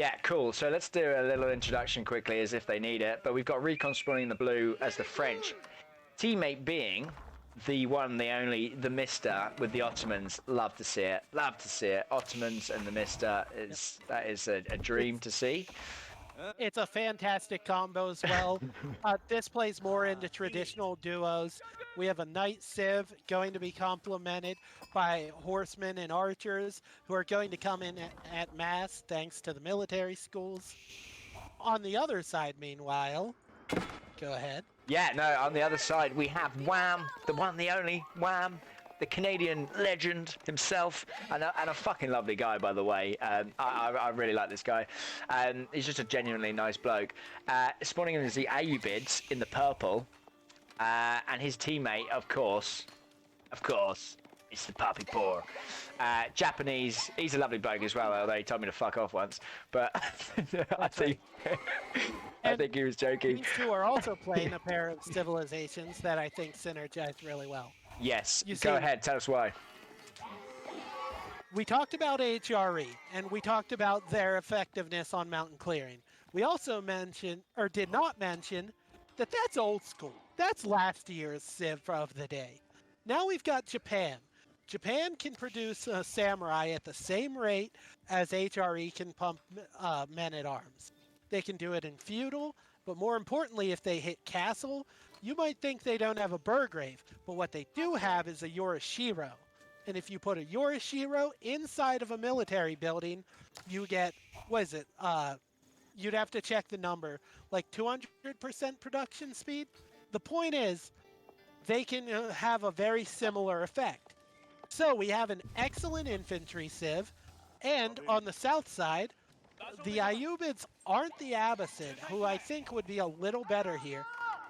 Yeah, cool. So let's do a little introduction quickly as if they need it. But we've got RecoN spawning in the blue as the French. Teammate being the one, the only, TheMista with the Ottomans. Love to see it. Love to see it. Ottomans and TheMista that is a dream to see. It's a fantastic combo as well. This plays more into traditional duos. We have a Knight Civ going to be complemented by horsemen and archers who are going to come in at mass thanks to the military schools. On the other side, meanwhile, go ahead. Yeah, no, on the other side we have Wham, the one, the only Wham, the Canadian legend himself, and a fucking lovely guy, by the way. I really like this guy. He's just a genuinely nice bloke. Spawning in is the Ayubids in the purple, and his teammate, of course, it's the Puppypaw. Japanese, he's a lovely bloke as well, although he told me to fuck off once. But I think he was joking. These two are also playing a pair of civilizations that I think synergize really well. Yes, go ahead, tell us why. We talked about HRE, and we talked about their effectiveness on mountain clearing. We also mentioned, or did not mention, that that's old school. That's last year's Civ of the day. Now we've got Japan. Japan can produce a samurai at the same rate as HRE can pump men-at-arms. They can do it in feudal, but more importantly, if they hit castle, you might think they don't have a Burgrave, but what they do have is a Yorishiro. And if you put a Yorishiro inside of a military building, you get, what is it? You'd have to check the number, like 200% production speed. The point is, they can have a very similar effect. So we have an excellent infantry civ, and on the south side, the Ayubids aren't the Abbasid, who I think would be a little better here.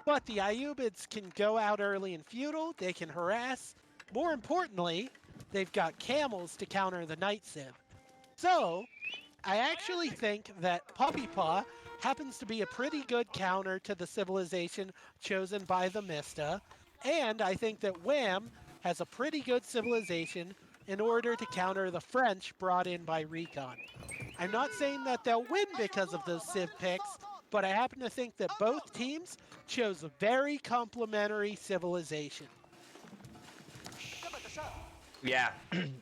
But the Ayubids can go out early in feudal, they can harass. More importantly, they've got camels to counter the Knight Civ. So, I actually think that Puppypaw happens to be a pretty good counter to the civilization chosen by TheMista, and I think that Wham has a pretty good civilization in order to counter the French brought in by RecoN. I'm not saying that they'll win because of those Civ picks, but I happen to think that both teams chose a very complementary civilization. Yeah,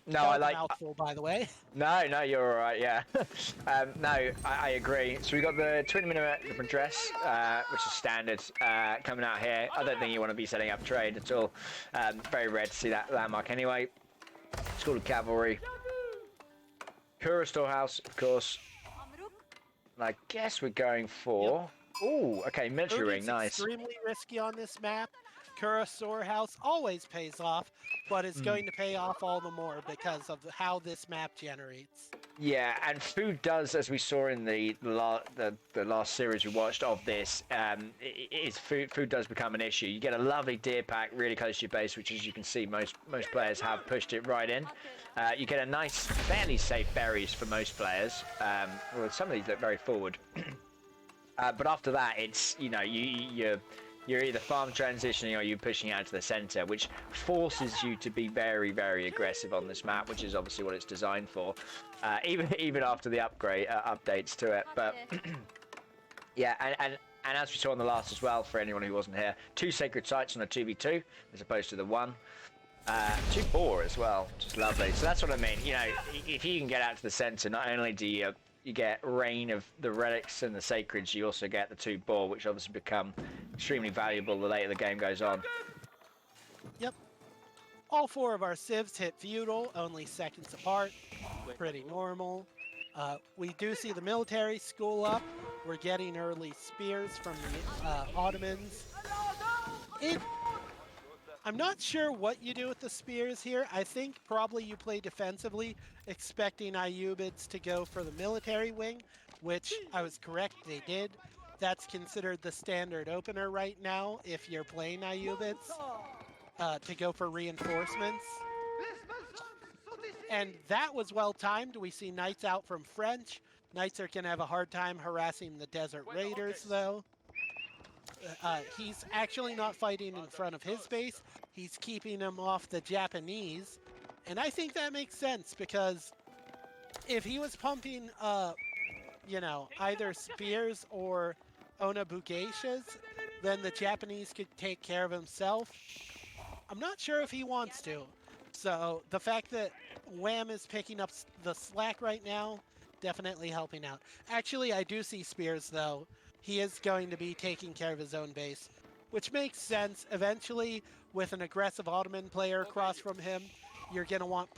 no, I like. Mouthful, by the way. No, you're all right. Yeah, no, I agree. So we got the 20-minute different dress, which is standard, coming out here. I don't think you want to be setting up trade at all. Very rare to see that landmark anyway. School of Cavalry, Kura Storehouse, of course. And I guess we're going for. Yep. Ooh, okay, military ring, nice. Extremely risky on this map. Kura Storehouse always pays off, but it's going to pay off all the more because of how this map generates. Yeah, and food does, as we saw in the last series we watched of this, food does become an issue. You get a lovely deer pack really close to your base, which, as you can see, most players have pushed it right in. You get a nice, fairly safe berries for most players. Well, some of these look very forward. But after that, it's, you know, you're either farm transitioning or you're pushing out to the center, which forces you to be very, very aggressive on this map, which is obviously what it's designed for, even after the updates to it. But yeah, and as we saw on the last as well, for anyone who wasn't here, 2 sacred sites on a 2v2 as opposed to the 1. 2 boar as well, just lovely. So that's what I mean. You know, if you can get out to the center, not only do you get rain of the relics and the sacreds, you also get the 2 boar, which obviously become extremely valuable the later the game goes on. Yep. All 4 of our civs hit feudal, only seconds apart. Pretty normal. We do see the military school up. We're getting early spears from the Ottomans. I'm not sure what you do with the spears here. I think probably you play defensively, expecting Ayubids to go for the military wing, which I was correct, they did. That's considered the standard opener right now if you're playing Ayubids, to go for reinforcements. And that was well timed. We see Knights out from French. Knights are going to have a hard time harassing the Desert Raiders, though. He's actually not fighting in front of his base. He's keeping him off the Japanese. And I think that makes sense, because if he was pumping either spears or onabugeishas, then the Japanese could take care of himself. I'm not sure if he wants to. So the fact that Wham is picking up the slack right now, definitely helping out. Actually, I do see Spears, though. He is going to be taking care of his own base, which makes sense. Eventually, with an aggressive Ottoman player across from him, you're going to want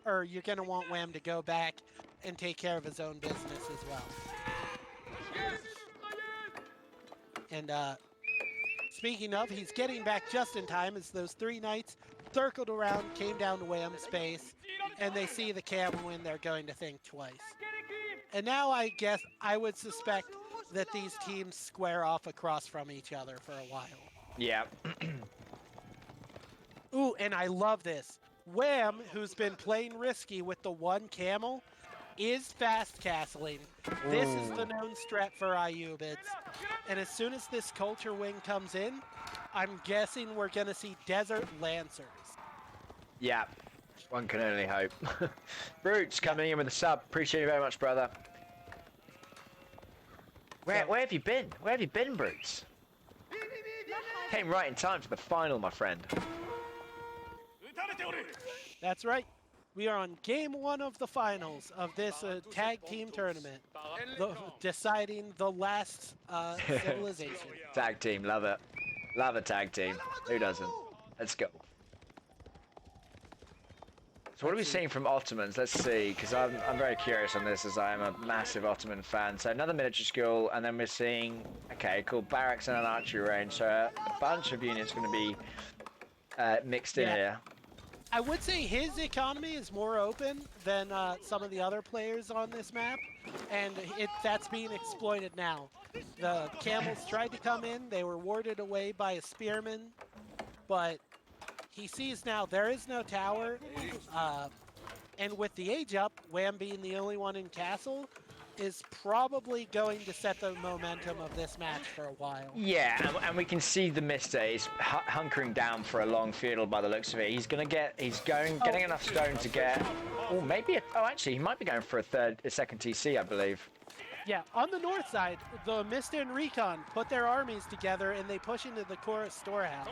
you're going to want Wham to go back and take care of his own business as well. And speaking of, he's getting back just in time as those 3 knights circled around, came down to Wham's space, and they see the camel and they're going to think twice. And now I guess I would suspect that these teams square off across from each other for a while. Yeah. Ooh, and I love this. Wham, who's been playing risky with the 1 camel, is fast castling. This is the known strat for Ayubids. And as soon as this culture wing comes in, I'm guessing we're going to see Desert Lancers. Yeah. One can only hope. Brutes coming in with a sub. Appreciate you very much, brother. Where have you been? Where have you been, Brutes? Came right in time for the final, my friend. That's right. We are on game 1 of the finals of this tag team tournament, deciding the last civilization. Tag team, love it. Love a tag team. Who doesn't? Let's go. So what are we seeing from Ottomans? Let's see, because I'm very curious on this as I am a massive Ottoman fan. So another military school, and then we're seeing, okay, cool, barracks and an archery range. So a bunch of units going to be mixed in here. I would say his economy is more open than some of the other players on this map, and that's being exploited now. The camels tried to come in, they were warded away by a spearman, but he sees now there is no tower, and with the age up, Wham being the only one in castle, is probably going to set the momentum of this match for a while. Yeah, and we can see TheMista is hunkering down for a long field by the looks of it. He's getting enough stone to get, or maybe, actually, he might be going for a second TC, I believe. Yeah, on the north side, the TheMista and RecoN put their armies together and they push into the Chorus storehouse.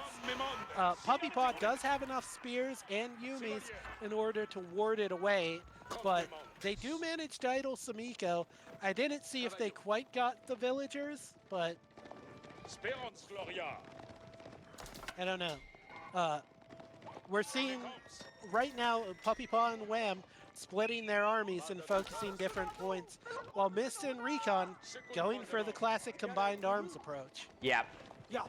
Puppypaw does have enough spears and Yumis in order to ward it away, but they do manage to idle Samiko. I didn't see if they quite got the villagers, but I don't know. We're seeing right now Puppypaw and Wham splitting their armies and focusing different points, while TheMista and RecoN going for the classic combined arms approach. Yeah. Yeah.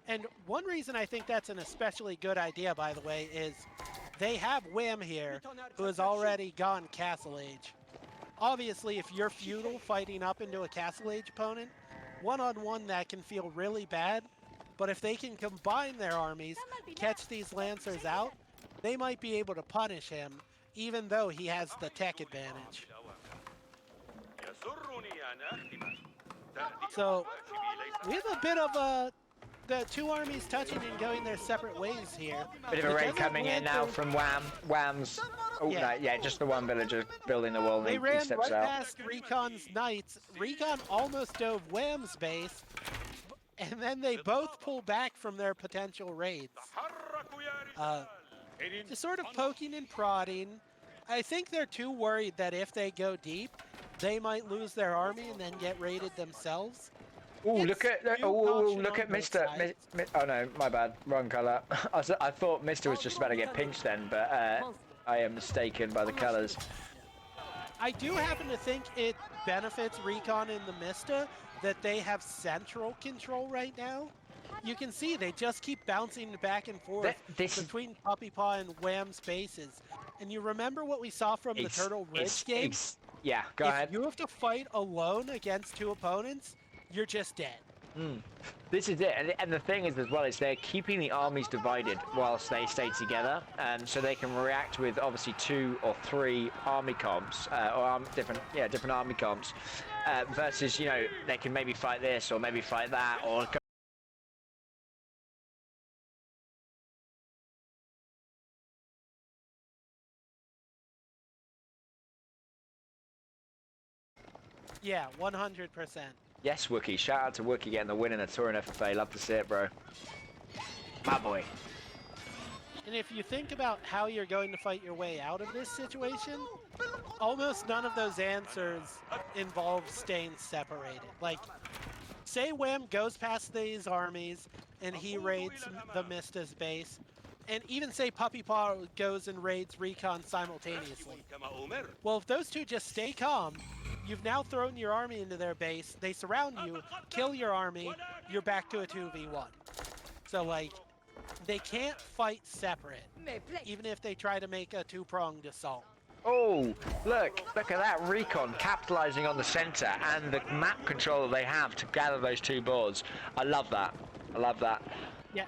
And one reason I think that's an especially good idea, by the way, is they have Wham here, who has already gone Castle Age. Obviously, if you're feudal fighting up into a Castle Age opponent, one-on-one that can feel really bad, but if they can combine their armies, catch these Lancers out, they might be able to punish him, even though he has the tech advantage. So, we have a bit of the 2 armies touching and going their separate ways here. Bit of a raid coming in now from Wham's. Oh, yeah. No, yeah, just the one villager building the wall. They ran right past RecoN's knights. RecoN almost dove Wham's base, and then they both pull back from their potential raids. Just sort of poking and prodding. I think they're too worried that if they go deep, they might lose their army and then get raided themselves. Oh, look at Mr. Oh no, my bad, wrong color. I thought Mr. was just about to get pinched then, but I am mistaken by the colors. I do happen to think it benefits RecoN and TheMista that they have central control right now. You can see they just keep bouncing back and forth between Puppypaw and Wham's bases. And you remember what we saw from the Turtle Ridge game? Yeah, go ahead. If you have to fight alone against 2 opponents, you're just dead. This is it, and the thing is as well is they're keeping the armies divided whilst they stay together, so they can react with obviously 2 or 3 army comps or different army comps versus they can maybe fight this or maybe fight that or Yeah, 100%. Yes, Wookie. Shout out to Wookie getting the win in the Touring FFA. Love to see it, bro. My boy. And if you think about how you're going to fight your way out of this situation, almost none of those answers involve staying separated. Like, say Wham goes past these armies and he raids TheMista's base, and even say Puppypaw goes and raids RecoN simultaneously. Well, if those two just stay calm, you've now thrown your army into their base, they surround you, kill your army, you're back to a 2v1. So, like, they can't fight separate, even if they try to make a two-pronged assault. Oh, look at that. RecoN capitalizing on the center and the map control that they have to gather those two boards. I love that. I love that. Yeah,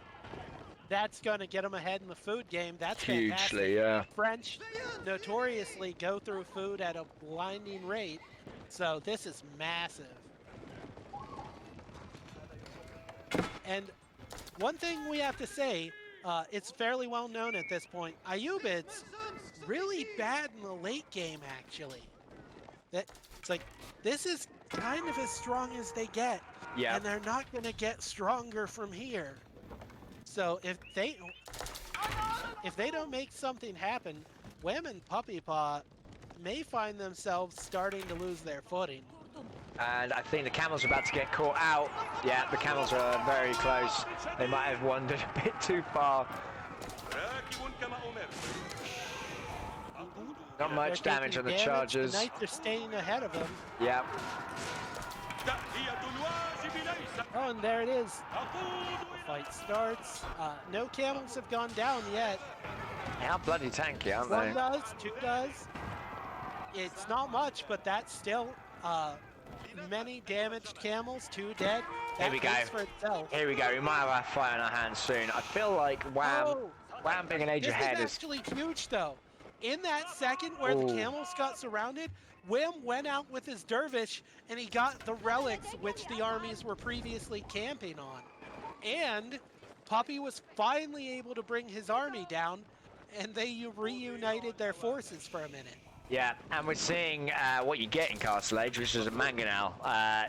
that's going to get them ahead in the food game. That's Hugely, fantastic. yeah. French notoriously go through food at a blinding rate, so this is massive. And one thing we have to say, it's fairly well known at this point, Ayubid's really bad in the late game, actually. It's like, this is kind of as strong as they get, Yeah. and they're not going to get stronger from here. So if they don't make something happen, Wham and Puppypaw may find themselves starting to lose their footing. And I think the camels are about to get caught out. Yeah, the camels are very close. They might have wandered a bit too far. Not much damage on the chargers. The Knights are staying ahead of them. Yeah. Oh, and there it is. The fight starts. No camels have gone down yet. How bloody tanky, aren't One they? does, two does. It's not much, but that's still many damaged camels, 2 dead. Here we go. For itself. Here we go. We might have a fight on our hands soon. I feel like Wham being an age ahead This is actually huge, though. In that second where the camels got surrounded, Wham went out with his dervish and he got the relics which the armies were previously camping on. And Puppy was finally able to bring his army down, and they reunited their forces for a minute. Yeah, and we're seeing what you get in Castle Age, which is a mangonel.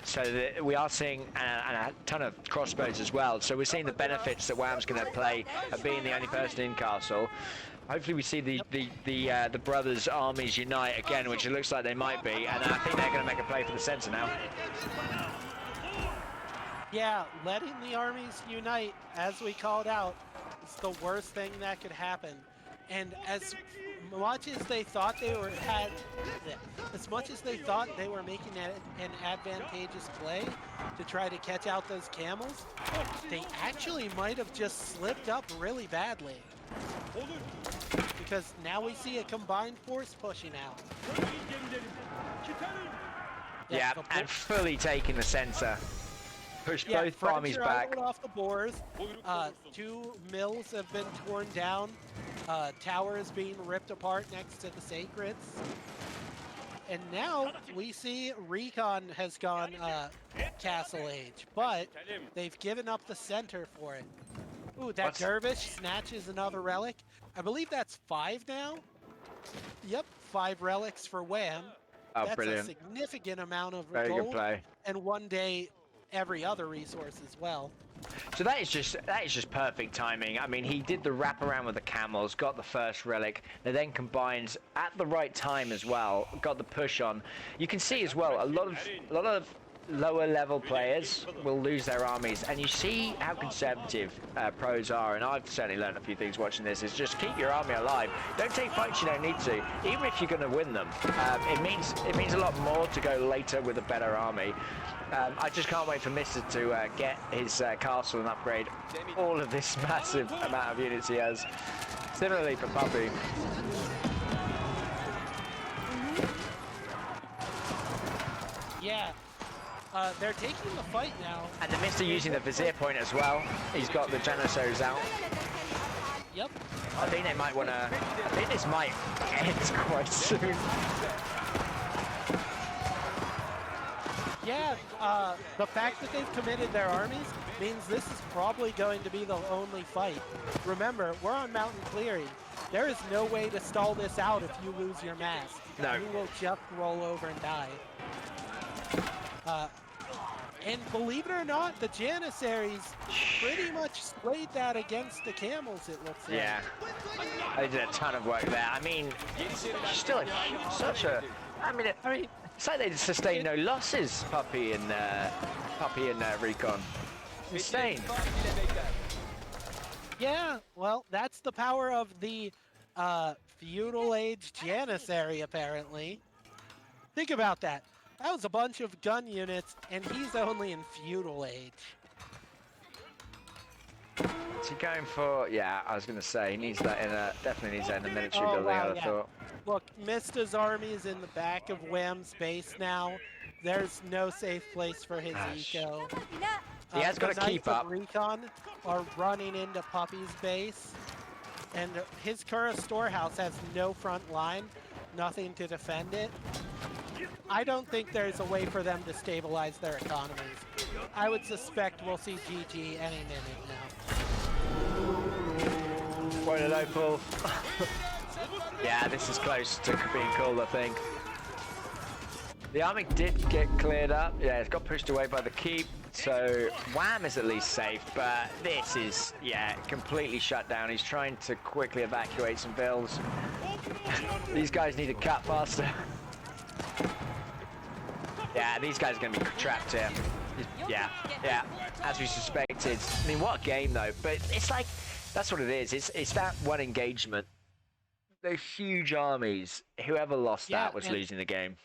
So we are seeing a ton of crossbows as well. So we're seeing the benefits that Wham's going to play of being the only person in Castle. Hopefully we see the brothers' armies unite again, which it looks like they might be. And I think they're going to make a play for the centre now. Yeah, letting the armies unite, as we called out, is the worst thing that could happen. And as much as they thought they were making an advantageous play to try to catch out those camels, they actually might have just slipped up really badly. Because now we see a combined force pushing out. Yeah, and fully taking the centre. Push both armies back. Off the boars. 2 mills have been torn down. Tower is being ripped apart next to the Sacreds. And now we see RecoN has gone Castle Age, but they've given up the center for it. Ooh, that dervish snatches another relic. I believe that's 5 now. Yep, 5 relics for Wham. Oh, that's brilliant. a significant amount of Very gold. good play. And one day, every other resource as well. So that is just perfect timing. I mean, he did the wrap around with the camels, got the first relic. They then combined at the right time as well, got the push on. You can see as well a lot of lower level players will lose their armies, and you see how conservative pros are. And I've certainly learned a few things watching this. Is just keep your army alive. Don't take fights you don't need to, even if you're going to win them. It means a lot more to go later with a better army. I just can't wait for Mr. to get his castle and upgrade all of this massive amount of units he has. Similarly for Puppy. Yeah, they're taking the fight now. And the Mr. using the Vizier point as well. He's got the Janissaries out. Yep. I think they might want to... I think this might end quite soon. Yeah, the fact that they've committed their armies means this is probably going to be the only fight. Remember, we're on Mountain Clearing. There is no way to stall this out if you lose your mass. No. You will just roll over and die. And believe it or not, the Janissaries pretty much swayed that against the Camels, it looks like. Yeah, they did a ton of work there. I mean, still such a. I mean, it's like they sustained no losses, Puppy and RecoN. Insane. Yeah, well, that's the power of the feudal age Janissary, apparently. Think about that. That was a bunch of gun units, and he's only in feudal age. Is he going for? Yeah, I was going to say he needs that in a. Definitely needs that in the military building. Wow, I would have thought. Look, Mista's army is in the back of Wham's base now. There's no safe place for his eco. He has got to keep up. RecoN are running into Puppy's base, and his current storehouse has no front line, nothing to defend it. I don't think there's a way for them to stabilize their economies. I would suspect we'll see GG any minute now. Wait a low pull. Yeah, this is close to being called, I think. The army did get cleared up. Yeah, it's got pushed away by the keep. So Wham is at least safe, but this is, yeah, completely shut down. He's trying to quickly evacuate some builds. These guys need to cut faster. Yeah, these guys are going to be trapped here. Yeah, as we suspected. I mean, what a game, though. But it's like, that's what it is. It's that one engagement. Those huge armies, whoever lost that was losing the game.